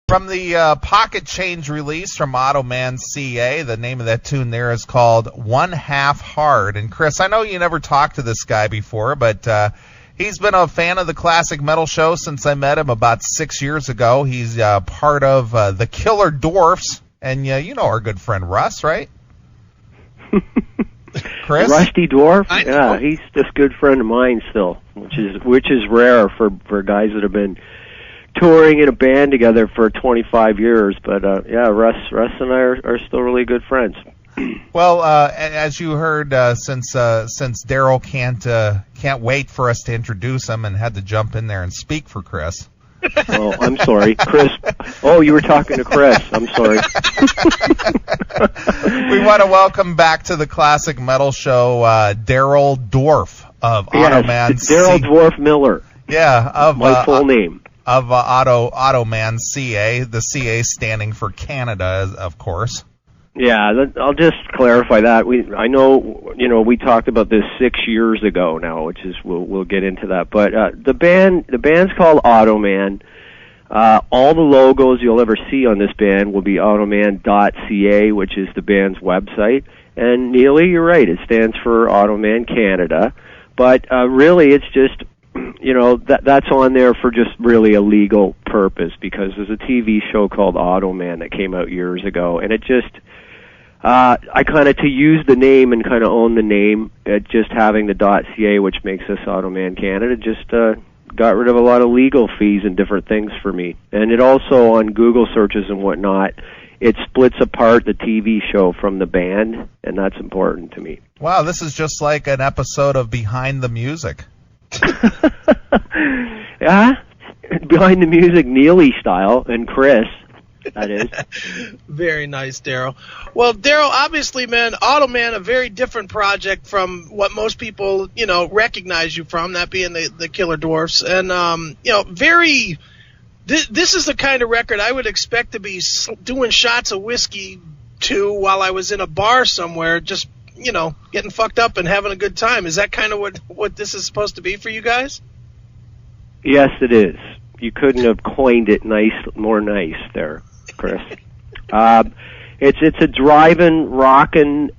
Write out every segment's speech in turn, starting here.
From the Pocket Change release from Automan CA, the name of that tune there is called One Half Hard. And Chris, I know you never talked to this guy before, but he's been a fan of the Classic Metal Show since I met him about 6 years ago. He's part of the Killer Dwarfs, and you know our good friend Russ, right? Chris? Rusty Dwarf? Yeah, he's just a good friend of mine still, which is rare for guys that have been touring in a band together for 25 years, but yeah, Russ and I are still really good friends. Well, as you heard, since Darryl can't wait for us to introduce him and had to jump in there and speak for Chris. Oh, I'm sorry, Chris. Oh, you were talking to Chris. I'm sorry. We want to welcome back to the Classic Metal Show Darryl Dwarf of Automan CA. Darryl Dwarf Millar. Yeah, of my full name. Of Automan CA, the CA standing for Canada, of course. Yeah, I'll just clarify that. I know, we talked about this 6 years ago now, which is we'll get into that. But the band's called Automan. All the logos you'll ever see on this band will be automan.ca, which is the band's website. And Neely, you're right, it stands for Automan Canada. But really, it's just that's on there for just really a legal purpose, because there's a TV show called Automan that came out years ago, and it just I kind of, to use the name and kind of own the name, just having the .ca, which makes us Automan Canada, just got rid of a lot of legal fees and different things for me. And it also, on Google searches and whatnot, it splits apart the TV show from the band, and that's important to me. Wow, this is just like an episode of Behind the Music. Yeah, Behind the Music, Neely style, and Chris. That is. Very nice, Darryl. Well, Darryl, obviously, man, Automan, a very different project from what most people, recognize you from, that being the Killer Dwarfs. And, this is the kind of record I would expect to be doing shots of whiskey to while I was in a bar somewhere, just, getting fucked up and having a good time. Is that kind of what this is supposed to be for you guys? Yes, it is. You couldn't have coined it more nice there, Chris. It's a driving, rockin'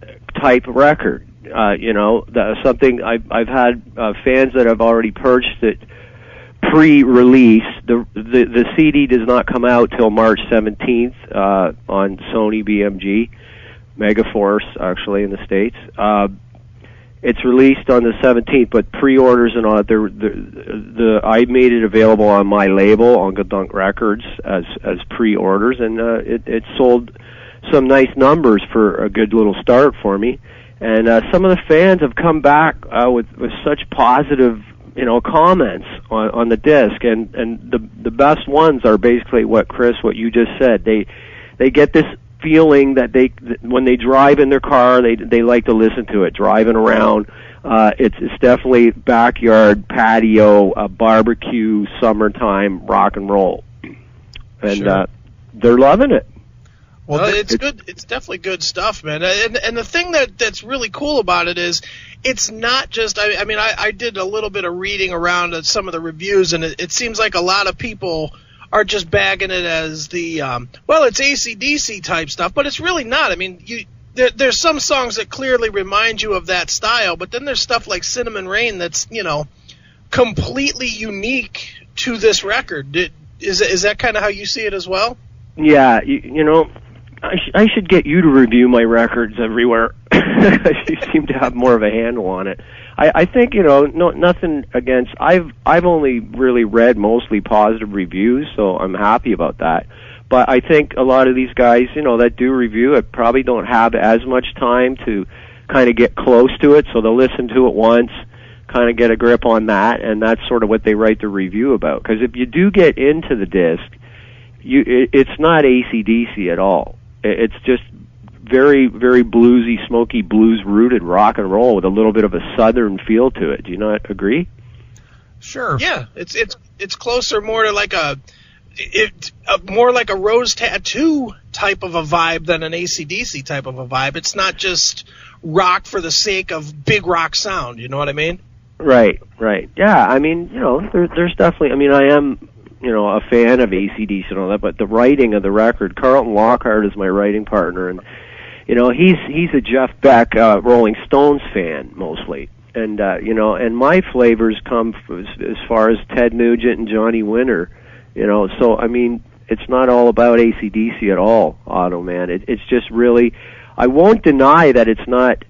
type record. Something I've had fans that have already purchased it pre-release. The CD does not come out till March 17th on Sony BMG, Megaforce actually in the States. It's released on the 17th, but pre-orders and all that, I made it available on my label, on Gadunk Records, as pre-orders, and it sold some nice numbers for a good little start for me. And some of the fans have come back with such positive, comments on the disc, and the best ones are basically what you just said. They get this feeling that when they drive in their car, they like to listen to it driving around. It's definitely backyard patio, barbecue, summertime rock and roll, and sure. They're loving it. Well, it's good. It's definitely good stuff, man. And the thing that's really cool about it is it's not just. I did a little bit of reading around at some of the reviews, and it seems like a lot of people are just bagging it as the it's AC/DC type stuff, but it's really not. I mean, there's some songs that clearly remind you of that style, but then there's stuff like Cinnamon Rain that's completely unique to this record. Is that kind of how you see it as well? Yeah, I should get you to review my records everywhere. You seem to have more of a handle on it. I think, nothing against. I've only really read mostly positive reviews, so I'm happy about that. But I think a lot of these guys, that do review it probably don't have as much time to kind of get close to it, so they'll listen to it once, kind of get a grip on that, and that's sort of what they write the review about. Because if you do get into the disc, it's not AC/DC at all. It's just very, very bluesy, smoky, blues-rooted rock and roll with a little bit of a southern feel to it. Do you not agree? Sure. Yeah, it's closer more to like more like a Rose Tattoo type of a vibe than an AC/DC type of a vibe. It's not just rock for the sake of big rock sound. You know what I mean? Right. Yeah. I mean, there's definitely. I mean, I am a fan of AC/DC and all that, but the writing of the record, Carlton Lockhart is my writing partner, and he's a Jeff Beck Rolling Stones fan mostly, and and my flavors come as far as Ted Nugent and Johnny Winter, so I mean, it's not all about AC/DC at all, Automan. It's just really, I won't deny that it's not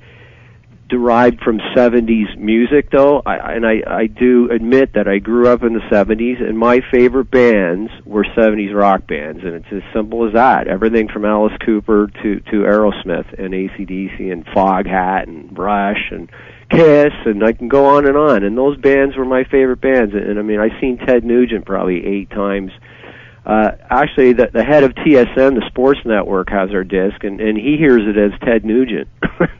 derived from 70s music, though. I do admit that I grew up in the 70s, and my favorite bands were 70s rock bands, and it's as simple as that. Everything from Alice Cooper to Aerosmith and AC/DC and Foghat and Rush and Kiss, and I can go on. And those bands were my favorite bands. And I mean, I've seen Ted Nugent probably 8 times. Actually, the head of TSN, the sports network, has our disc, and he hears it as Ted Nugent,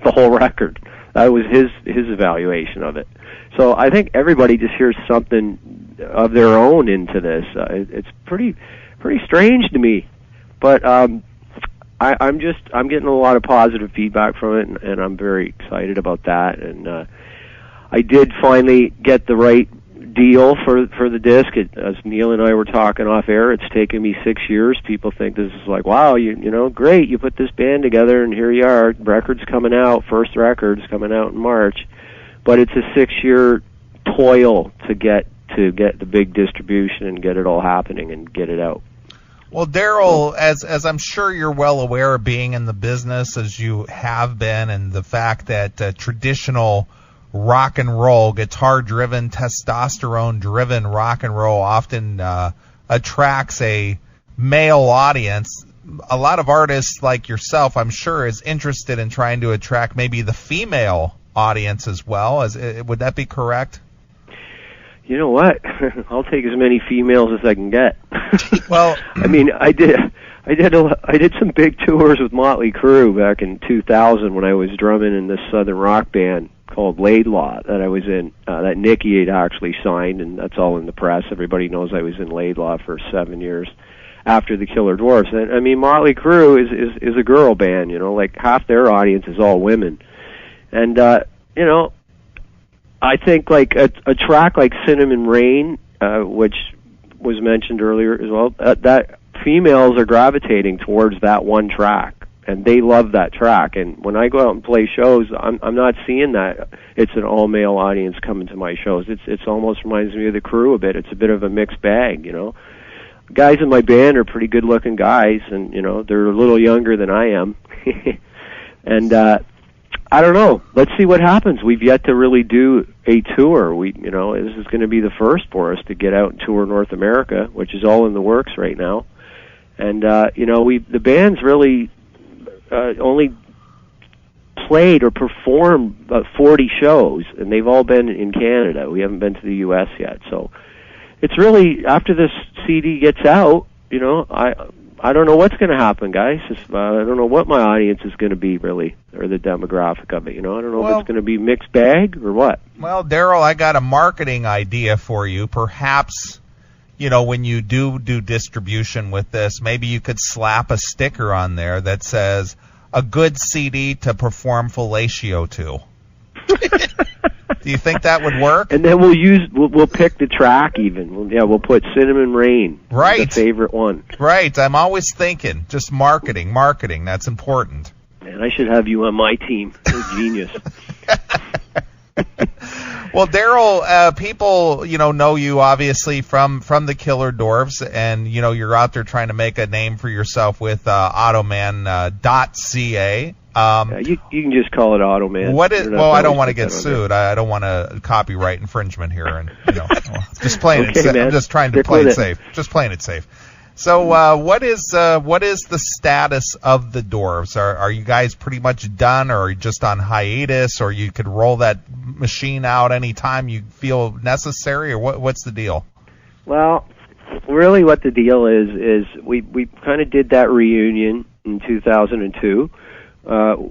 the whole record. That was his evaluation of it. So I think everybody just hears something of their own into this. It's pretty strange to me, but I'm getting a lot of positive feedback from it, and I'm very excited about that. And I did finally get the right deal for the disc. As Neil and I were talking off air, it's taken me 6 years. People think this is like, wow, you know, great, you put this band together, and here you are, records coming out, first records coming out in March. But it's a 6-year toil to get the big distribution and get it all happening and get it out. Well, Darryl, as I'm sure you're well aware of being in the business as you have been, and the fact that traditional rock and roll, guitar-driven, testosterone-driven rock and roll often attracts a male audience. A lot of artists like yourself, I'm sure, is interested in trying to attract maybe the female audience as well. Would that be correct? You know what? I'll take as many females as I can get. Well, I mean, I did some big tours with Motley Crue back in 2000 when I was drumming in this southern rock band called Laidlaw that I was in, that Nicky had actually signed, and that's all in the press. Everybody knows I was in Laidlaw for 7 years after the Killer Dwarfs. And I mean, Motley Crue is a girl band, you know, like half their audience is all women. And you know, I think like a track like Cinnamon Rain, which was mentioned earlier as well, that females are gravitating towards that one track, and they love that track. And when I go out and play shows, I'm not seeing that it's an all-male audience coming to my shows. It's almost reminds me of the Crew a bit. It's a bit of a mixed bag, you know. Guys in my band are pretty good-looking guys, and you know they're a little younger than I am, and I don't know. Let's see what happens. We've yet to really do a tour. You know, this is going to be the first for us to get out and tour North America, which is all in the works right now. And you know, the band's really only played or performed 40 shows, and they've all been in Canada. We haven't been to the U.S. yet, so it's really after this CD gets out. You know, I don't know what's going to happen, guys. I don't know what my audience is going to be, really, or the demographic of it. You know, I don't know if it's going to be mixed bag or what. Well, Darryl, I got a marketing idea for you. Perhaps, you know, when you do distribution with this, maybe you could slap a sticker on there that says, a good CD to perform fellatio to. Do you think that would work? And then we'll pick the track even. We'll put Cinnamon Rain. Right. The favorite one. Right. I'm always thinking, just marketing. That's important. Man, I should have you on my team. You're a genius. Well, Darryl, people, you know you obviously from the Killer Dwarfs, and you know you're out there trying to make a name for yourself with Automan .ca. You can just call it Automan. What is? Well, I don't want to get sued. I don't want a copyright infringement here, and you know, just playing it safe. I'm just trying to play it safe. Just playing it safe. So, what is the status of the Dwarfs? Are you guys pretty much done, or are you just on hiatus, or you could roll that machine out anytime you feel necessary, or what's the deal? Well, really, what the deal is we kind of did that reunion in 2002.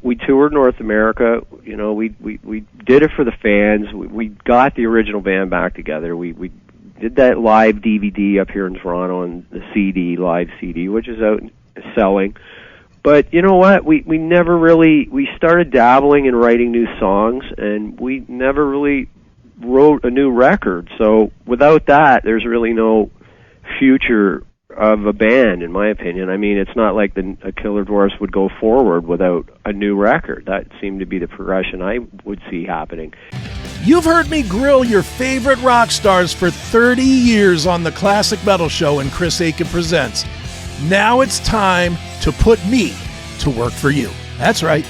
We toured North America. You know, we did it for the fans. We got the original band back together. We did that live DVD up here in Toronto, and the live CD, which is out selling. But you know what? We never really, we started dabbling in writing new songs, and we never really wrote a new record. So without that, there's really no future of a band, in my opinion. I mean, it's not like the Killer Dwarfs would go forward without a new record. That seemed to be the progression I would see happening. You've heard me grill your favorite rock stars for 30 years on the Classic Metal Show and Chris Akin Presents. Now it's time to put me to work for you. That's right.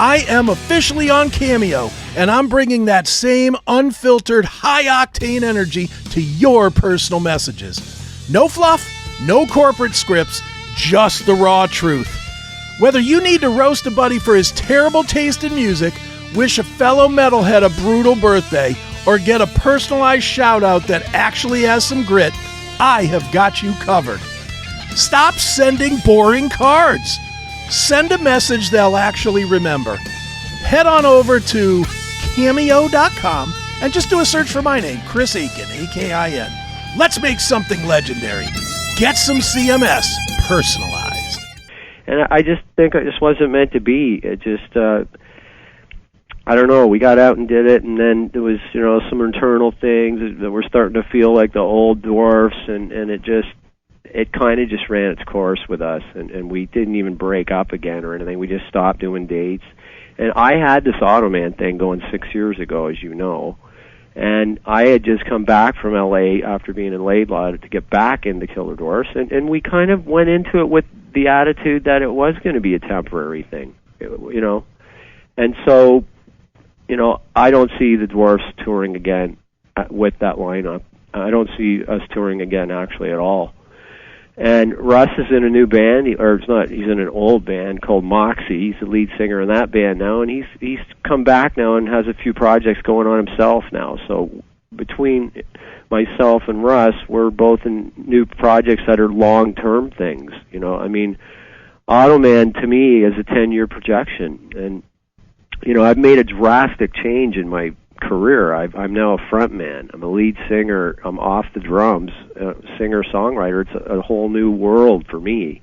I am officially on Cameo, and I'm bringing that same unfiltered, high-octane energy to your personal messages. No fluff, no corporate scripts, just the raw truth. Whether you need to roast a buddy for his terrible taste in music, wish a fellow metalhead a brutal birthday, or get a personalized shout-out that actually has some grit, I have got you covered. Stop sending boring cards. Send a message they'll actually remember. Head on over to Cameo.com and just do a search for my name, Chris Akin, A-K-I-N. Let's make something legendary. Get some CMS personalized. And I just think it just wasn't meant to be. It just, I don't know, we got out and did it, and then there was, you know, some internal things that were starting to feel like the old Dwarfs, and it kind of just ran its course with us, and we didn't even break up again or anything. We just stopped doing dates. And I had this Automan thing going 6 years ago, as you know, and I had just come back from L.A. after being in Laidlaw to get back into Killer Dwarfs, and we kind of went into it with the attitude that it was going to be a temporary thing, you know. And so, you know, I don't see the Dwarfs touring again with that lineup. I don't see us touring again, actually, at all. And Russ is in a new band, he's in an old band called Moxie. He's the lead singer in that band now, and he's come back now and has a few projects going on himself now. So between myself and Russ, we're both in new projects that are long-term things. You know, I mean, Automan to me is a 10-year projection, and you know, I've made a drastic change in my career. I'm now a front man. I'm a lead singer. I'm off the drums, singer-songwriter. It's a whole new world for me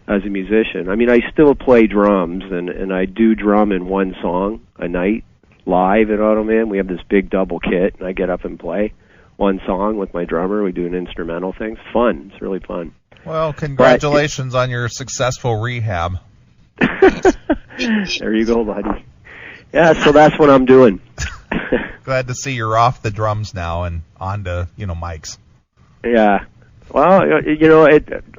as a musician. I mean, I still play drums, and I do drum in one song a night live at Automan. We have this big double kit, and I get up and play one song with my drummer. We do an instrumental thing. It's fun. It's really fun. Well, congratulations on your successful rehab. There you go, buddy. Yeah, so that's what I'm doing. Glad to see you're off the drums now and on to, you know, mics. Yeah. Well, you know,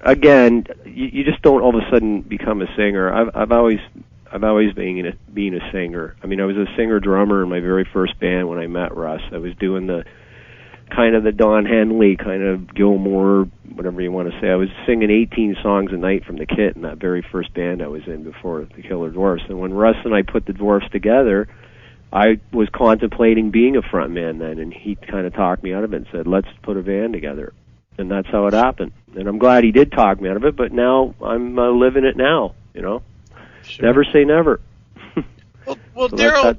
again, you just don't all of a sudden become a singer. I've always been a singer. I mean, I was a singer-drummer in my very first band when I met Russ. I was doing the kind of the Don Henley, kind of Gilmore, whatever you want to say. I was singing 18 songs a night from the kit in that very first band I was in before the Killer Dwarfs. And when Russ and I put the Dwarfs together, I was contemplating being a front man then, and he kind of talked me out of it and said, let's put a band together. And that's how it happened. And I'm glad he did talk me out of it, but now I'm living it now, you know. Sure. Never say never. Well, so Darryl,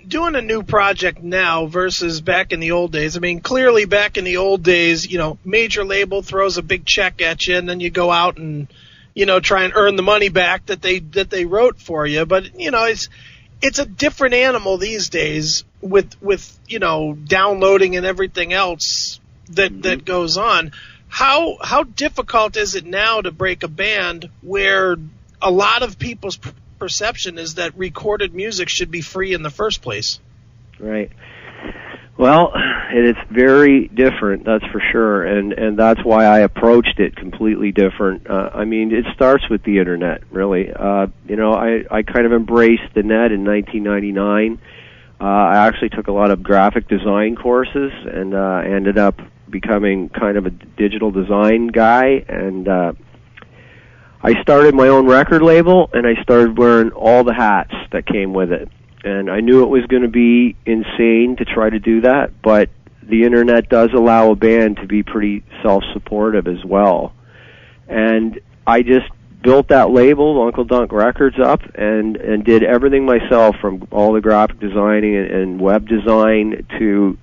doing a new project now versus back in the old days. I mean, clearly back in the old days, you know, major label throws a big check at you, and then you go out and, you know, try and earn the money back that they wrote for you. But you know, it's a different animal these days with you know, downloading and everything else that goes on. How difficult is it now to break a band where a lot of people's perception is that recorded music should be free in the first place? Right. Well, it's very different, that's for sure, and that's why I approached it completely different. I mean, it starts with the internet, really. You know, I kind of embraced the net in 1999. I actually took a lot of graphic design courses, and ended up becoming kind of a digital design guy, and I started my own record label, and I started wearing all the hats that came with it. And I knew it was going to be insane to try to do that, but the internet does allow a band to be pretty self-supportive as well. And I just built that label, Uncle Dunk Records, up and did everything myself, from all the graphic designing and web design to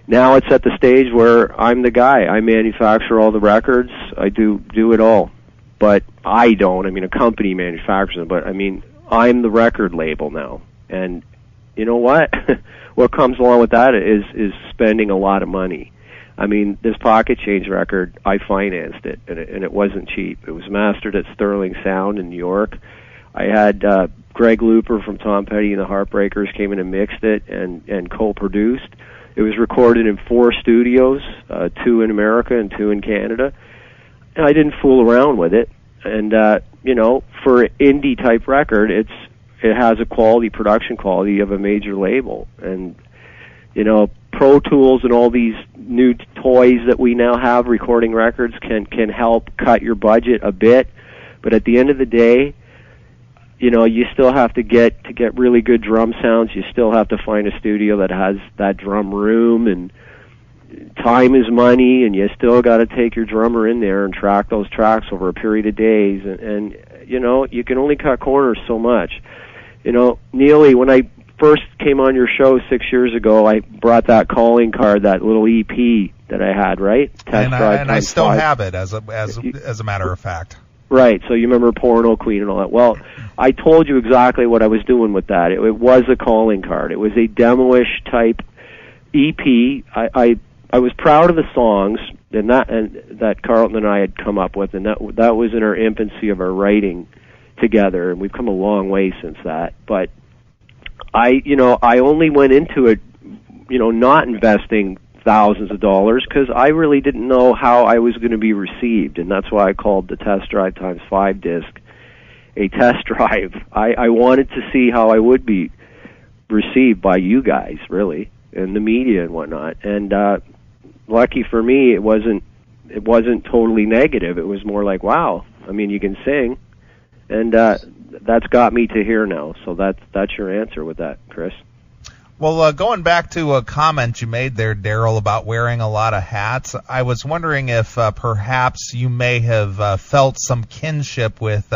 now it's at the stage where I'm the guy. I manufacture all the records. I do it all. But I don't. I mean, a company manufactures them, but I mean, I'm the record label now. And you know what? What comes along with that is spending a lot of money. I mean, this Pocket Change record, I financed it, and it wasn't cheap. It was mastered at Sterling Sound in New York. I had Greg Looper from Tom Petty and the Heartbreakers came in and mixed it and co-produced. It was recorded in 4 studios, 2 in America and 2 in Canada. And I didn't fool around with it. And, you know, for an indie-type record, it has a production quality of a major label. And, you know, Pro Tools and all these new toys that we now have recording records can help cut your budget a bit. But at the end of the day, you know, you still have to get really good drum sounds. You still have to find a studio that has that drum room, and time is money, and you still got to take your drummer in there and track those tracks over a period of days. And you know, you can only cut corners so much. You know, Neely, when I first came on your show 6 years ago, I brought that calling card, that little EP that I had, right? And I still have it, as a matter of fact. Right, so you remember Porno Queen and all that. Well, I told you exactly what I was doing with that. It was a calling card. It was a demo-ish type EP. I was proud of the songs and that Carlton and I had come up with, and that was in our infancy of our writing together, and we've come a long way since that. But I only went into it, you know, not investing thousands of dollars, because I really didn't know how I was going to be received, and that's why I called the Test Drive Times 5 disc a test drive. I wanted to see how I would be received by you guys, really, and the media and whatnot. And lucky for me, it wasn't totally negative. It was more like, wow, I mean, you can sing, and that's got me to here now. So that's your answer with that, Chris. Well, going back to a comment you made there, Darryl, about wearing a lot of hats, I was wondering if perhaps you may have felt some kinship with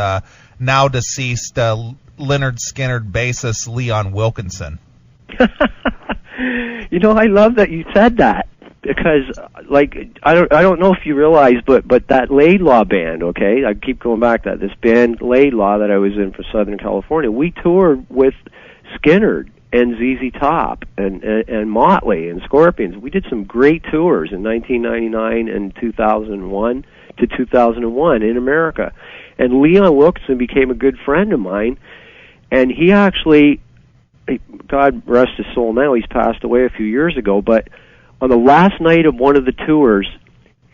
now deceased Lynyrd Skynyrd bassist Leon Wilkinson. You know, I love that you said that, because like I don't know if you realize, but that Laidlaw band, okay, I keep going back to that, this band Laidlaw that I was in for Southern California, we toured with Skynyrd and ZZ Top and Motley and Scorpions. We did some great tours in 1999 and 2001 to 2001 in America. And Leon Wilkinson became a good friend of mine, and he actually, God rest his soul now, he's passed away a few years ago, but on the last night of one of the tours,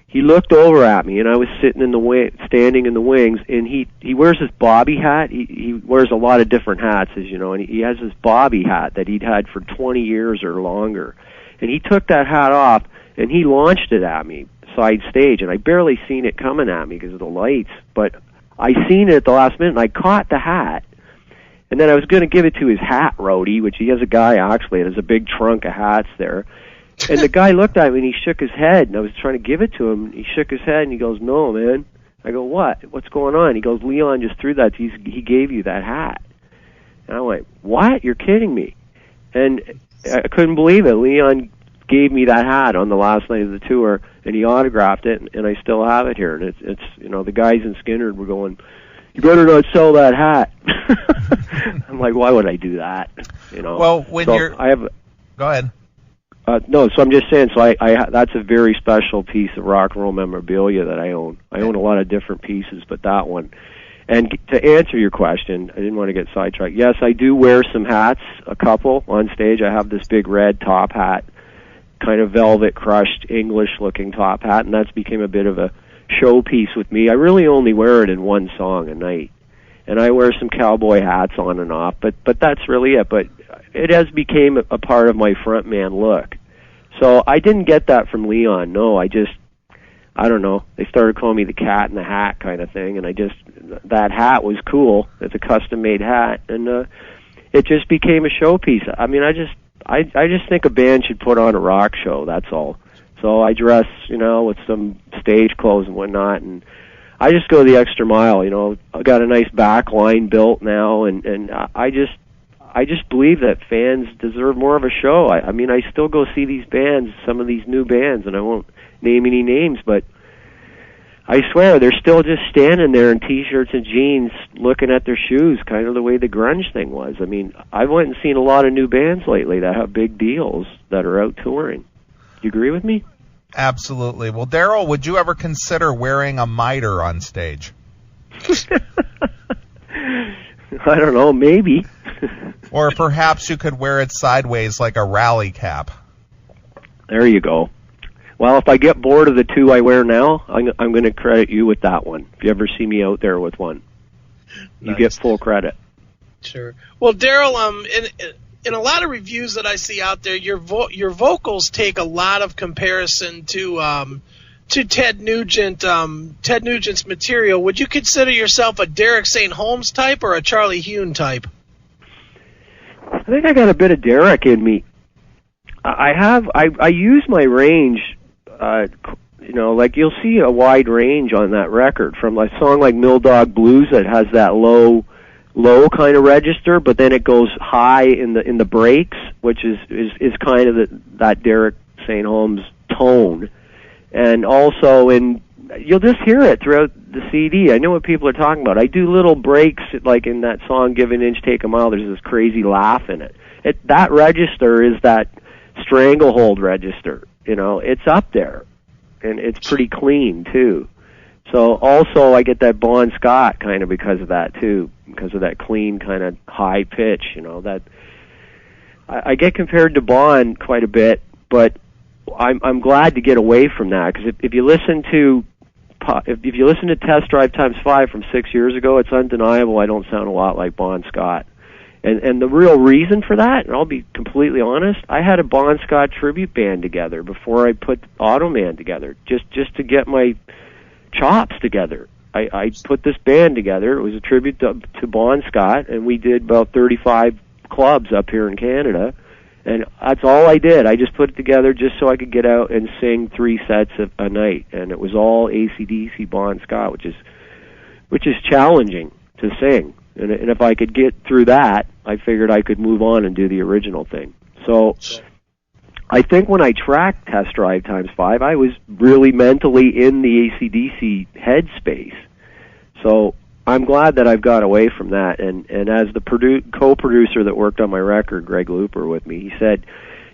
he looked over at me, and I was sitting in the standing in the wings, and he wears this bobby hat. He wears a lot of different hats, as you know, and he has this bobby hat that he'd had for 20 years or longer. And he took that hat off, and he launched it at me side stage, and I barely seen it coming at me because of the lights, but I seen it at the last minute, and I caught the hat. And then I was going to give it to his hat roadie, which he has a guy actually, and there's a big trunk of hats there. And the guy looked at me, and he shook his head, and I was trying to give it to him. He shook his head, and he goes, "No, man." I go, "What? What's going on?" He goes, "Leon just threw that. He gave you that hat." And I went, "What? You're kidding me." And I couldn't believe it. Leon gave me that hat on the last night of the tour, and he autographed it, and I still have it here. And it's you know, the guys in Skynyrd were going, "You better not sell that hat." I'm like, why would I do that? You know. Well, when so go ahead. No, so I'm just saying, so I that's a very special piece of rock and roll memorabilia that I own. I own a lot of different pieces, but that one. And to answer your question, I didn't want to get sidetracked. Yes, I do wear some hats, a couple, on stage. I have this big red top hat, kind of velvet crushed English-looking top hat, and that's became a bit of a showpiece with me. I really only wear it in one song a night. And I wear some cowboy hats on and off, but that's really it. But it has became a part of my frontman look. So I didn't get that from Leon. No, I don't know. They started calling me the cat in the hat kind of thing, and that hat was cool. It's a custom-made hat, and it just became a showpiece. I mean, I just think a band should put on a rock show. That's all. So I dress, you know, with some stage clothes and whatnot, and I just go the extra mile. You know, I got a nice back line built now, and I just believe that fans deserve more of a show. I mean, I still go see these bands, some of these new bands, and I won't name any names, but I swear they're still just standing there in T-shirts and jeans looking at their shoes, kind of the way the grunge thing was. I mean, I went and seen a lot of new bands lately that have big deals that are out touring. You agree with me? Absolutely. Well, Darryl, would you ever consider wearing a mitre on stage? I don't know, maybe. Or perhaps you could wear it sideways like a rally cap. There you go. Well, if I get bored of the two I wear now, I'm going to credit you with that one. If you ever see me out there with one, you get full credit. Sure. Well, Darryl, in a lot of reviews that I see out there, your vocals take a lot of comparison to Ted Nugent. Ted Nugent's material. Would you consider yourself a Derek St. Holmes type or a Charlie Huhn type? I think I got a bit of Derek in me. I use my range, like you'll see a wide range on that record, from a song like Mill Dog Blues that has that low kind of register, but then it goes high in the breaks, which is kind of that Derek St. Holmes tone. And also you'll just hear it throughout the CD. I know what people are talking about. I do little breaks, like in that song Give an Inch, Take a Mile, there's this crazy laugh in it. That register is that stranglehold register. It's up there. And it's pretty clean, too. So also I get that Bon Scott kind of because of that, too, because of that clean kind of high pitch, that I get compared to Bon quite a bit, but I'm glad to get away from that, because if you listen to Test Drive x5 from 6 years ago, it's undeniable I don't sound a lot like Bon Scott. And the real reason for that, and I'll be completely honest, I had a Bon Scott tribute band together before I put Automan together, just to get my chops together. I put this band together. It was a tribute to Bon Scott, and we did about 35 clubs up here in Canada, and that's all I did. I just put it together just so I could get out and sing 3 sets a night, and it was all AC/DC Bon Scott, which is challenging to sing. And if I could get through that, I figured I could move on and do the original thing. So I think when I tracked Test Drive x5, I was really mentally in the AC/DC headspace. So I'm glad that I've got away from that. And as the co-producer that worked on my record, Greg Looper, with me, he said,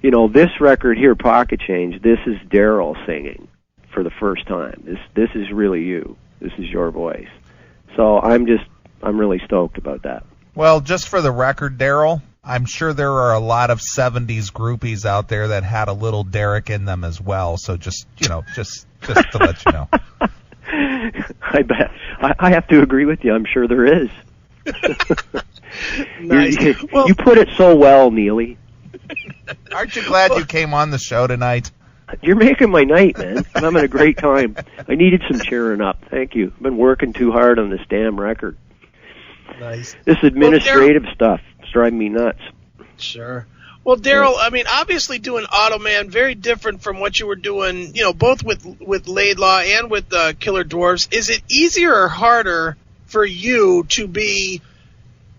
this record here, Pocket Change, this is Darryl singing for the first time. This is really you. This is your voice. So I'm really stoked about that. Well, just for the record, Darryl, I'm sure there are a lot of 70s groupies out there that had a little Derek in them as well. So just to let you know. I bet. I have to agree with you. I'm sure there is. Nice. You put it so well, Neely. Aren't you glad you came on the show tonight? You're making my night, man. I'm having a great time. I needed some cheering up. Thank you. I've been working too hard on this damn record. Nice. This administrative stuff is driving me nuts. Sure. Well, Darryl, I mean, obviously doing Automan, very different from what you were doing, both with Laidlaw and with Killer Dwarfs. Is it easier or harder for you to be,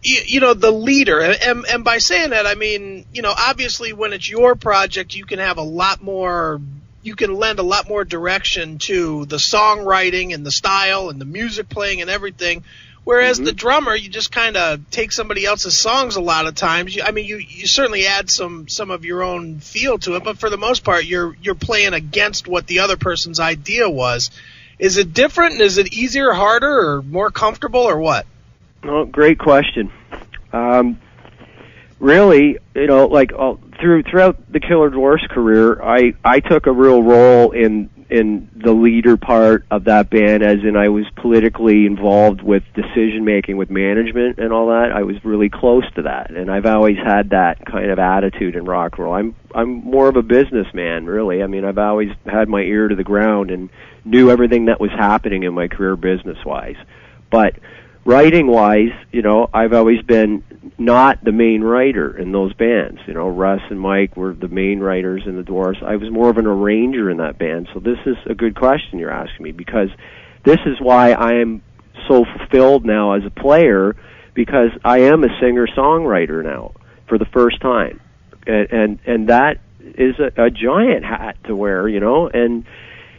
the leader? And by saying that, I mean, obviously when it's your project, you can have you can lend a lot more direction to the songwriting and the style and the music playing and everything. Whereas the drummer, you just kind of take somebody else's songs a lot of times. You certainly add some of your own feel to it, but for the most part, you're playing against what the other person's idea was. Is it different? Is it easier, harder, or more comfortable, or what? Oh, great question. Really, throughout the Killer Dwarfs career, I took a real role in the leader part of that band, as in I was politically involved with decision making with management and all that. I was really close to that, and I've always had that kind of attitude in rock and roll. I'm more of a businessman, really. I mean, I've always had my ear to the ground and knew everything that was happening in my career business wise. But writing wise, I've always been not the main writer in those bands. Russ and Mike were the main writers in the Dwarfs. I was more of an arranger in that band. So this is a good question you're asking me, because this is why I am so fulfilled now as a player, because I am a singer-songwriter now for the first time. And that is a giant hat to wear, and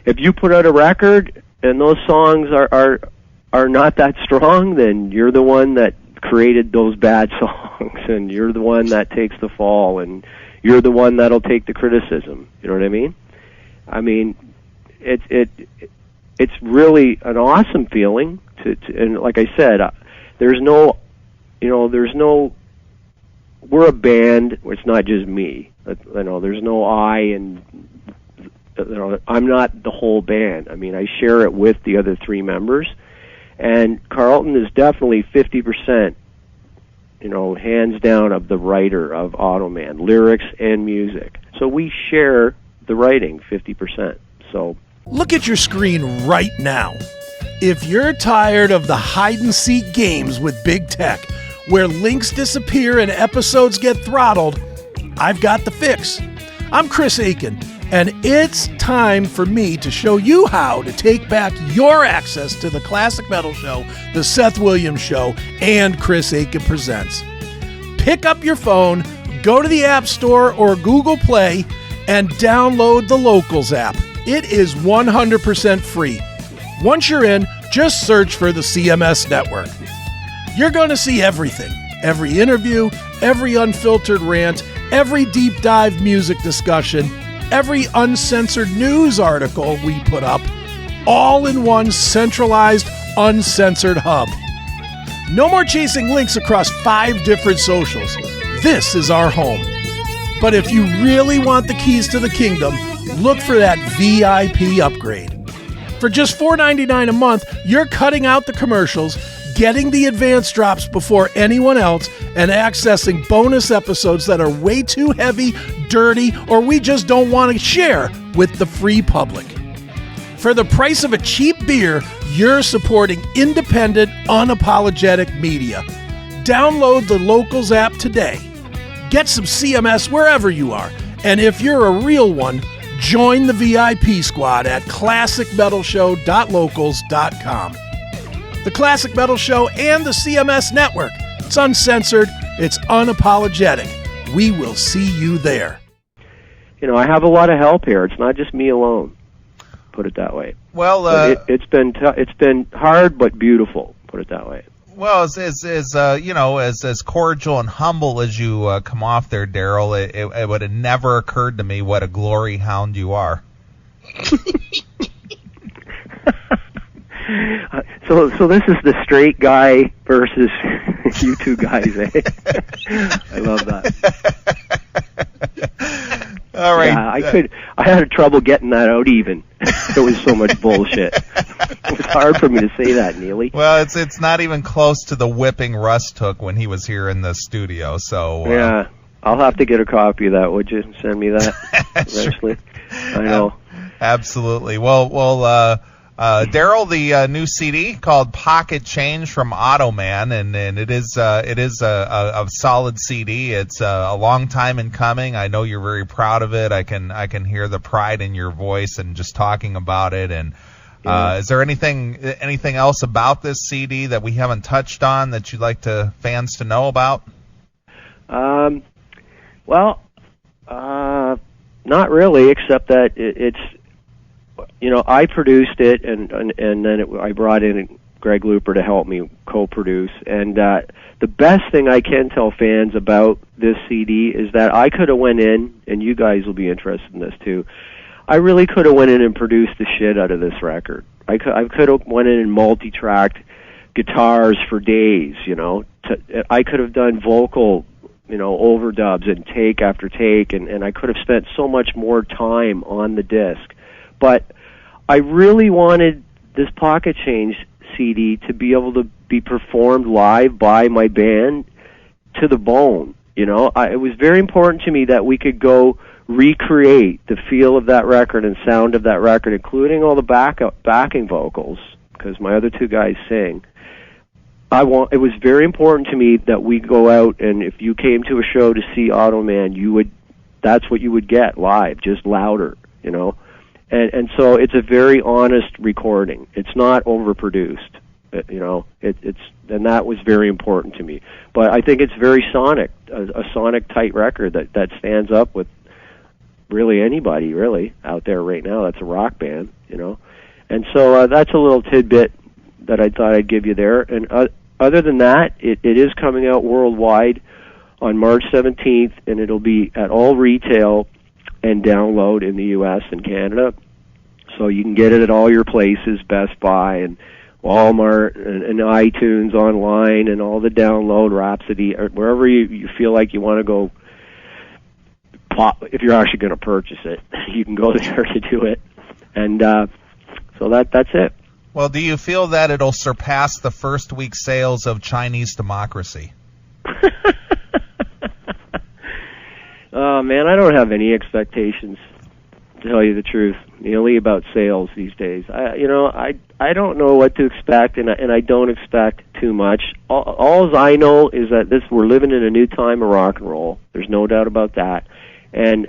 if you put out a record and those songs are not that strong, then you're the one that created those bad songs, and you're the one that takes the fall, and you're the one that'll take the criticism. You know what I mean? it's really an awesome feeling and like I said, there's no, we're a band. It's not just me. There's no I, and I'm not the whole band. I mean, I share it with the other three members, and Carlton is definitely 50%, hands down, of the writer of Automan, lyrics and music. So we share the writing 50%. So look at your screen right now. If you're tired of the hide-and-seek games with big tech, where links disappear and episodes get throttled, I've got the fix. I'm Chris Akin, and it's time for me to show you how to take back your access to the Classic Metal Show, the Seth Williams Show, and Chris Akin Presents. Pick up your phone, go to the App Store or Google Play, and download the Locals app. It is 100% free. Once you're in, just search for the CMS Network. You're going to see everything. Every interview, every unfiltered rant, every deep dive music discussion, every uncensored news article we put up, all in one centralized, uncensored hub. No more chasing links across 5 different socials. This is our home. But if you really want the keys to the kingdom, look for that VIP upgrade. For just $4.99 a month, you're cutting out the commercials, getting the advance drops before anyone else, and accessing bonus episodes that are way too heavy, dirty, or we just don't want to share with the free public. For the price of a cheap beer, you're supporting independent, unapologetic media. Download the Locals app today. Get some CMS wherever you are. And if you're a real one, join the VIP squad at classicmetalshow.locals.com. The Classic Metal Show and the CMS Network. It's uncensored. It's unapologetic. We will see you there. I have a lot of help here. It's not just me alone. Put it that way. Well, it's been hard but beautiful. Put it that way. Well, as cordial and humble as you come off there, Darryl, it would have never occurred to me what a glory hound you are. So this is the straight guy versus you two guys, eh? I love that. All right. Yeah, I had trouble getting that out even. There was so much bullshit. It was hard for me to say that, Neely. Well, it's not even close to the whipping Russ took when he was here in the studio. So yeah, I'll have to get a copy of that. Would you send me that eventually? Sure. I know. Absolutely. Well, Darryl, the new CD called Pocket Change from Automan, and it is a solid CD. It's a long time in coming. I know you're very proud of it. I can hear the pride in your voice and just talking about it. And is there anything else about this CD that we haven't touched on that you'd like fans to know about? Not really, except that it's. I produced it, and then I brought in Greg Looper to help me co-produce. And the best thing I can tell fans about this CD is that I could have went in, and you guys will be interested in this too. I really could have went in and produced the shit out of this record. I could have went in and multi-tracked guitars for days. I could have done vocal, overdubs and take after take, and I could have spent so much more time on the disc. But I really wanted this Pocket Change CD to be able to be performed live by my band to the bone. It was very important to me that we could go recreate the feel of that record and sound of that record, including all the backing vocals, because my other two guys sing. It was very important to me that we go out, and if you came to a show to see Automan, that's what you would get live, just louder, And so it's a very honest recording. It's not overproduced, and that was very important to me. But I think it's very sonic, a sonic tight record that stands up with really anybody really out there right now. That's a rock band, And so that's a little tidbit that I thought I'd give you there. And other than that, it is coming out worldwide on March 17th, and it'll be at all retail and download in the U.S. and Canada. So you can get it at all your places, Best Buy and Walmart and iTunes online and all the download, Rhapsody, or wherever you feel like you want to go. If you're actually going to purchase it, you can go there to do it. And so that's it. Well, do you feel that it'll surpass the first week sales of Chinese Democracy? Oh, man, I don't have any expectations, to tell you the truth, nearly about sales these days. I don't know what to expect, and I don't expect too much. All I know is that we're living in a new time of rock and roll. There's no doubt about that. And,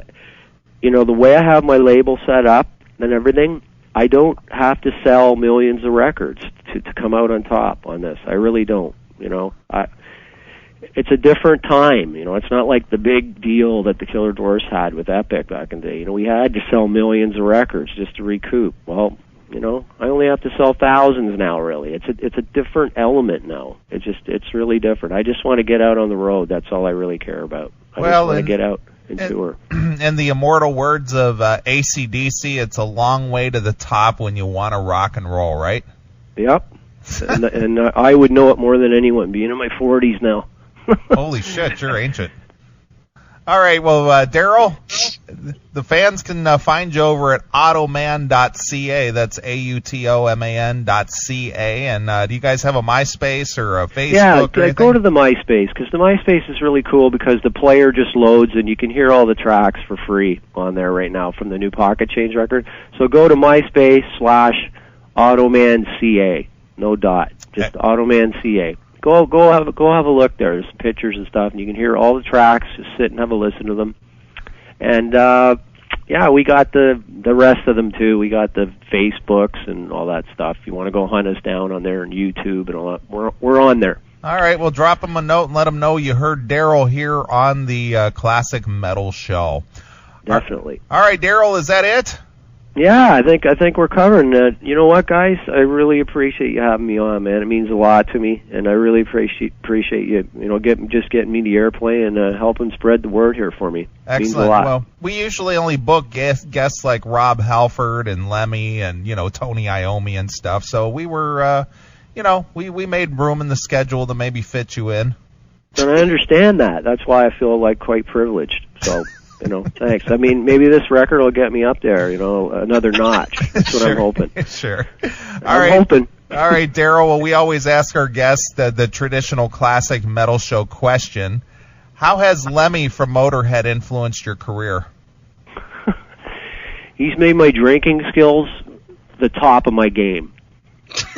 the way I have my label set up and everything, I don't have to sell millions of records to come out on top on this. I really don't, It's a different time, It's not like the big deal that the Killer Dwarfs had with Epic back in the day. We had to sell millions of records just to recoup. Well, I only have to sell thousands now, really. It's a different element now. It's really different. I just want to get out on the road. That's all I really care about. I just want to get out and tour. In the immortal words of AC/DC, it's a long way to the top when you want to rock and roll, right? Yep. and I would know it more than anyone, being in my 40s now. Holy shit, you're ancient. All right, well, Darryl, the fans can find you over at Automan.ca. That's AUTOMAN.ca. And do you guys have a MySpace or a Facebook? Yeah, go to the MySpace, because the MySpace is really cool because the player just loads and you can hear all the tracks for free on there right now from the new Pocket Change record. So go to MySpace/Automan CA. No dot. Just Automan CA. Go have a look there. There's some pictures and stuff, and you can hear all the tracks. Just sit and have a listen to them. And we got the rest of them too. We got the Facebooks and all that stuff. If you want to go hunt us down on there and YouTube and all that, we're on there. All right, well, drop them a note and let them know you heard Darryl here on the Classic Metal Show. Definitely. All right, Darryl, is that it? Yeah, I think we're covering it. You know what, guys? I really appreciate you having me on, man. It means a lot to me, and I really appreciate you. Getting me the airplay and helping spread the word here for me. Excellent. Means a lot. Well, we usually only book guests like Rob Halford and Lemmy and Tony Iommi and stuff. So we were, we made room in the schedule to maybe fit you in. And I understand that. That's why I feel like quite privileged. So. Thanks. I mean, maybe this record will get me up there, another notch. That's what I'm hoping. Sure. I'm hoping. All right, Darryl. Well, we always ask our guests the traditional Classic Metal Show question. How has Lemmy from Motorhead influenced your career? He's made my drinking skills the top of my game.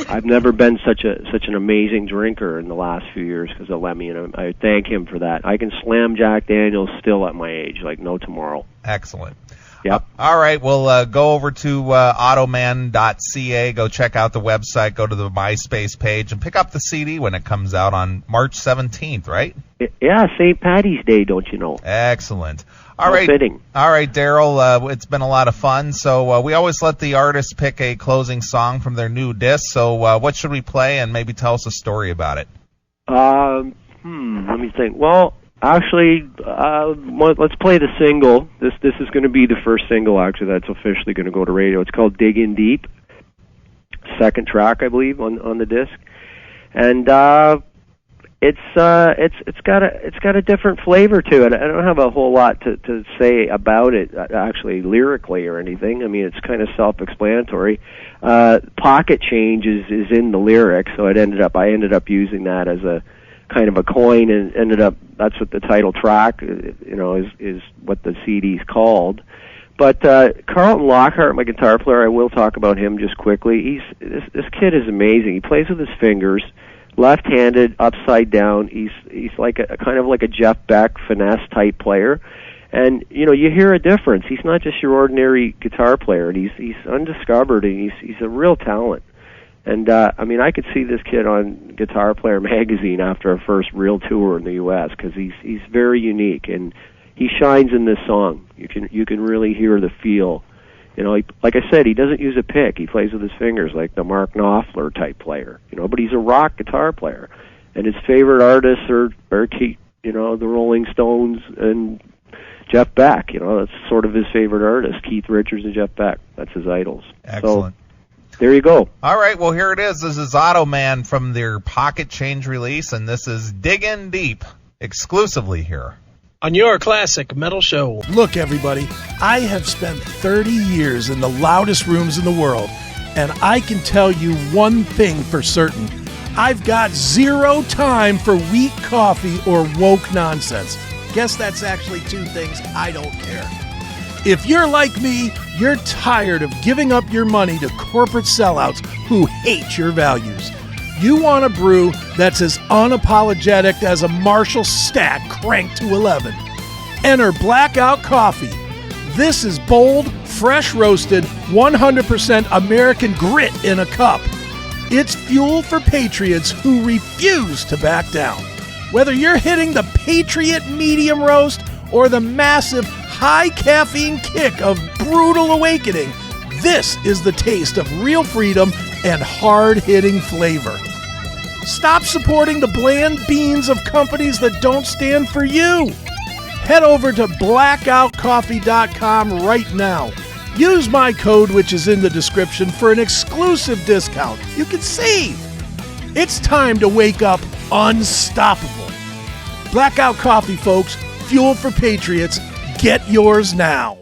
I've never been such an amazing drinker in the last few years because of Lemmy, and I thank him for that. I can slam Jack Daniels still at my age, like no tomorrow. Excellent. Yep. All right, well, go over to Automan.ca, go check out the website, go to the MySpace page, and pick up the CD when it comes out on March 17th, right? Yeah, St. Patty's Day, don't you know? Excellent. All right, fitting. All right, Darryl, it's been a lot of fun. So we always let the artists pick a closing song from their new disc. So what should we play, and maybe tell us a story about it? Let me think. Well, actually, let's play the single. This is going to be the first single, actually, that's officially going to go to radio. It's called Dig In Deep. Second track, I believe, on the disc. And it's got a different flavor to it. I don't have a whole lot to say about it, actually, lyrically or anything. I mean, it's kind of self-explanatory. Pocket Change is in the lyrics, so I ended up using that as a kind of a coin, and that's what the title track, is what the CD's called. But Carlton Lockhart, my guitar player, I will talk about him just quickly. This kid is amazing. He plays with his fingers, left-handed, upside down. He's like a kind of like a Jeff Beck finesse type player, and you hear a difference. He's not just your ordinary guitar player, and he's undiscovered, and he's a real talent. And I mean, I could see this kid on Guitar Player magazine after our first real tour in the U.S. because he's very unique, and he shines in this song. You can really hear the feel. Like I said, he doesn't use a pick. He plays with his fingers like the Mark Knopfler type player. But he's a rock guitar player, and his favorite artists are the Rolling Stones and Jeff Beck. That's sort of his favorite artist, Keith Richards and Jeff Beck. That's his idols. Excellent. So, there you go. All right, well, here it is. This is Automan from their Pocket Change release, and this is Diggin' Deep, exclusively here on your classic metal show. Look, everybody, I have spent 30 years in the loudest rooms in the world, and I can tell you one thing for certain. I've got zero time for weak coffee or woke nonsense. Guess that's actually two things I don't care. If you're like me, you're tired of giving up your money to corporate sellouts who hate your values. You want a brew that's as unapologetic as a Marshall stack cranked to 11. Enter Blackout Coffee. This is bold, fresh roasted, 100% American grit in a cup. It's fuel for patriots who refuse to back down. Whether you're hitting the Patriot medium roast or the massive high caffeine kick of Brutal Awakening, this is the taste of real freedom and hard-hitting flavor. Stop supporting the bland beans of companies that don't stand for you. Head over to blackoutcoffee.com right now. Use my code, which is in the description, for an exclusive discount. You can save. It's time to wake up unstoppable. Blackout Coffee, folks. Fuel for patriots. Get yours now.